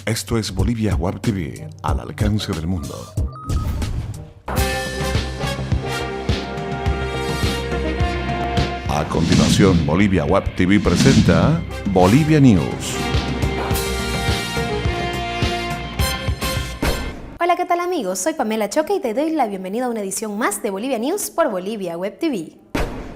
Esto es Bolivia Web TV, al alcance del mundo. A continuación, Bolivia Web TV presenta Bolivia News. Hola, ¿qué tal amigos? Soy Pamela Choque y te doy la bienvenida a una edición más de Bolivia News por Bolivia Web TV.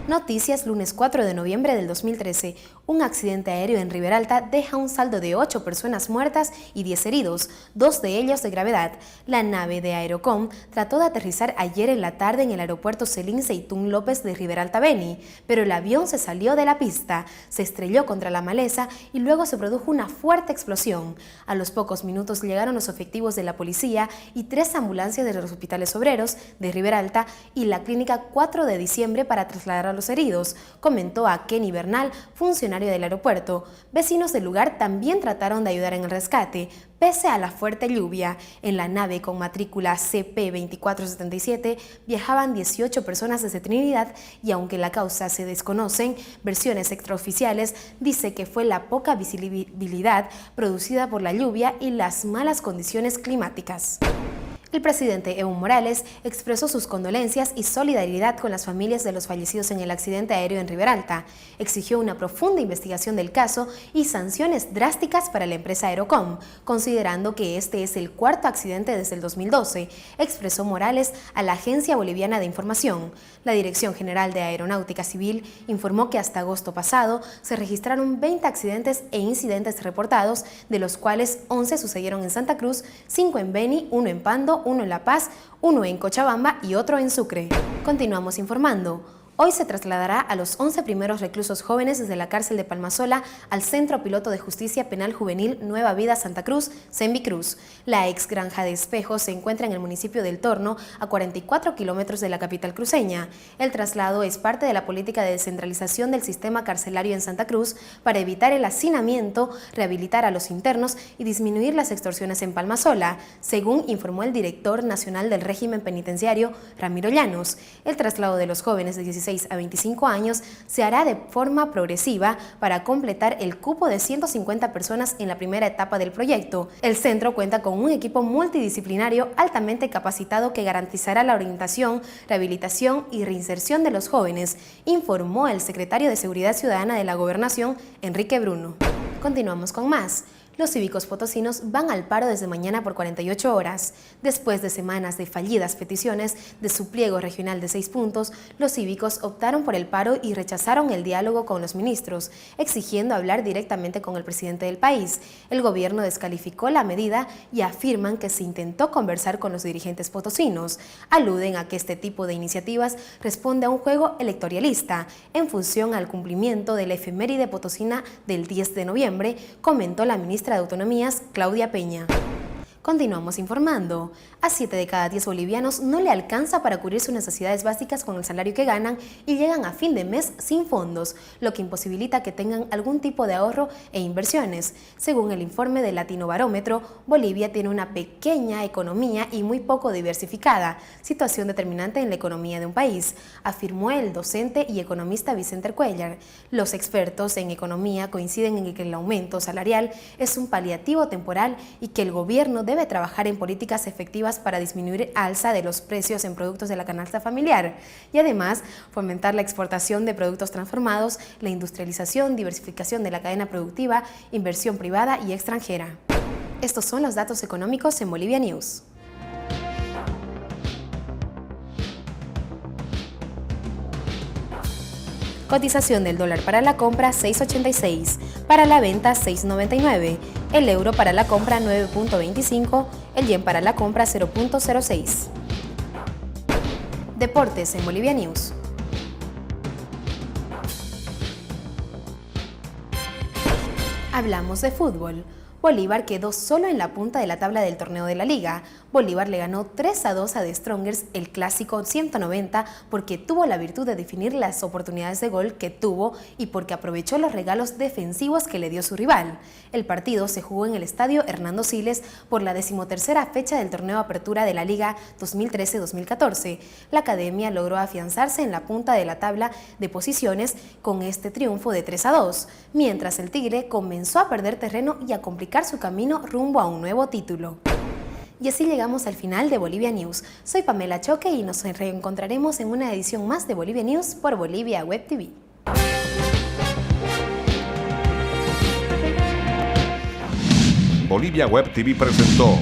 Noticias, lunes 4 de noviembre del 2013. Un accidente aéreo en Riberalta deja un saldo de 8 personas muertas y 10 heridos, 2 de ellos de gravedad. La nave de Aerocom trató de aterrizar ayer en la tarde en el aeropuerto Celín Seitún López de Riberalta Beni, pero el avión se salió de la pista, se estrelló contra la maleza y luego se produjo una fuerte explosión. A los pocos minutos llegaron los efectivos de la policía y 3 ambulancias de los hospitales obreros de Riberalta y la clínica 4 de diciembre para trasladar a los heridos, comentó a Kenny Bernal, funcionario del aeropuerto. Vecinos del lugar también trataron de ayudar en el rescate, pese a la fuerte lluvia. En la nave con matrícula CP2477 viajaban 18 personas desde Trinidad y aunque la causa se desconocen, versiones extraoficiales dice que fue la poca visibilidad producida por la lluvia y las malas condiciones climáticas. El presidente Evo Morales expresó sus condolencias y solidaridad con las familias de los fallecidos en el accidente aéreo en Riberalta. Exigió una profunda investigación del caso y sanciones drásticas para la empresa Aerocom, considerando que este es el 4º accidente desde el 2012, expresó Morales a la Agencia Boliviana de Información. La Dirección General de Aeronáutica Civil informó que hasta agosto pasado se registraron 20 accidentes e incidentes reportados, de los cuales 11 sucedieron en Santa Cruz, 5 en Beni, 1 en Pando, 1 en La Paz, 1 en Cochabamba y otro en Sucre. Continuamos informando. Hoy se trasladará a los 11 primeros reclusos jóvenes desde la cárcel de Palmasola al Centro Piloto de Justicia Penal Juvenil Nueva Vida Santa Cruz, Sembicruz. La ex granja de Espejo se encuentra en el municipio del Torno, a 44 kilómetros de la capital cruceña. El traslado es parte de la política de descentralización del sistema carcelario en Santa Cruz para evitar el hacinamiento, rehabilitar a los internos y disminuir las extorsiones en Palmasola, según informó el director nacional del régimen penitenciario, Ramiro Llanos. El traslado de los jóvenes de 16 a 25 años se hará de forma progresiva para completar el cupo de 150 personas en la primera etapa del proyecto. El centro cuenta con un equipo multidisciplinario altamente capacitado que garantizará la orientación, rehabilitación y reinserción de los jóvenes, informó el secretario de Seguridad Ciudadana de la Gobernación, Enrique Bruno. Continuamos con más. Los cívicos potosinos van al paro desde mañana por 48 horas. Después de semanas de fallidas peticiones de su pliego regional de 6 puntos, los cívicos optaron por el paro y rechazaron el diálogo con los ministros, exigiendo hablar directamente con el presidente del país. El gobierno descalificó la medida y afirman que se intentó conversar con los dirigentes potosinos. Aluden a que este tipo de iniciativas responde a un juego electoralista en función al cumplimiento de la efeméride potosina del 10 de noviembre, comentó la ministra de Autonomías, Claudia Peña. Continuamos informando. A 7 de cada 10 bolivianos no le alcanza para cubrir sus necesidades básicas con el salario que ganan y llegan a fin de mes sin fondos, lo que imposibilita que tengan algún tipo de ahorro e inversiones. Según el informe del Latino Barómetro, Bolivia tiene una pequeña economía y muy poco diversificada, situación determinante en la economía de un país, afirmó el docente y economista Vicente Cuellar. Los expertos en economía coinciden en que el aumento salarial es un paliativo temporal y que el gobierno debe trabajar en políticas efectivas para disminuir alza de los precios en productos de la canasta familiar y además fomentar la exportación de productos transformados, la industrialización, diversificación de la cadena productiva, inversión privada y extranjera. Estos son los datos económicos en Bolivia News. Cotización del dólar para la compra 6.86, para la venta 6.99, el euro para la compra 9.25, el yen para la compra 0.06. Deportes en Bolivia News. Hablamos de fútbol. Bolívar quedó solo en la punta de la tabla del torneo de la Liga. Bolívar le ganó 3-2 a The Strongers el clásico 190 porque tuvo la virtud de definir las oportunidades de gol que tuvo y porque aprovechó los regalos defensivos que le dio su rival. El partido se jugó en el estadio Hernando Siles por la 13ª fecha del torneo Apertura de la Liga 2013-2014. La academia logró afianzarse en la punta de la tabla de posiciones con este triunfo de 3-2, mientras el Tigre comenzó a perder terreno y a complicar complicar su camino rumbo a un nuevo título. Y así llegamos al final de Bolivia News. Soy Pamela Choque y nos reencontraremos en una edición más de Bolivia News por Bolivia Web TV. Bolivia Web TV presentó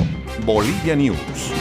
Bolivia News.